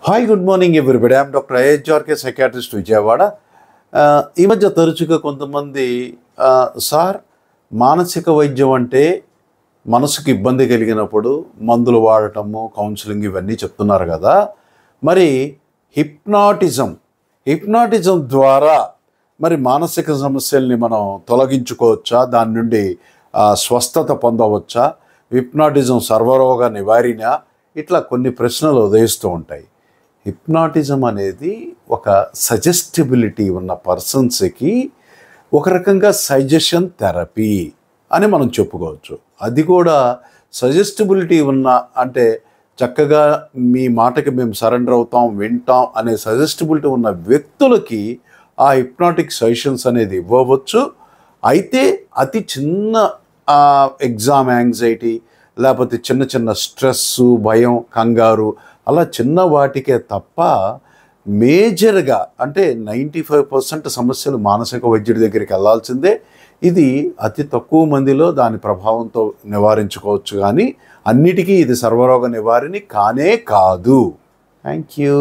Hi good morning everybody. I'm doctor IHRK psychiatrist Vijayawada. ఈ మధ్య తరచుగా కొంతమంది సార్ మానసిక వైద్యం అంటే మనసుకు ఇబ్బంది కలిగినప్పుడు మందులు వాడటము, కౌన్సిలింగ్ ఇవన్నీ చెప్తున్నారు కదా. మరి హిప్నాటిజం ద్వారా మరి మానసిక సమస్యల్ని మనం తొలగించుకోవచ్చా? దాని నుండి స్వస్థత పొందవచ్చా? హిప్నాటిజం సర్వరోగ నివారణ? ఇట్లా కొన్ని ప్రశ్నలు ఉదయిస్తూ ఉంటాయి. హిప్నాటిజం అనేది ఒక సజెస్టిబిలిటీ ఉన్న పర్సన్స్కి ఒక రకంగా సజెషన్ థెరపీ అని మనం చెప్పుకోవచ్చు. అది కూడా సజెస్టిబిలిటీ ఉన్న అంటే చక్కగా మీ మాటకి మేము సరెండర్ అవుతాం, వింటాం అనే సజెస్టిబిలిటీ ఉన్న వ్యక్తులకి ఆ హిప్నాటిక్ సజెషన్స్ అనేది ఇవ్వవచ్చు. అయితే అతి చిన్న ఎగ్జామ్ యాంగ్జైటీ, లేకపోతే చిన్న చిన్న స్ట్రెస్సు, భయం, కంగారు అలా చిన్న వాటికే తప్ప మేజర్గా అంటే 95% సమస్యలు మానసిక వైద్యుడి దగ్గరికి వెళ్ళాల్సిందే. ఇది అతి తక్కువ మందిలో దాని ప్రభావంతో నివారించుకోవచ్చు, కానీ అన్నిటికీ ఇది సర్వరోగ నివారణ కానే కాదు. Thank you.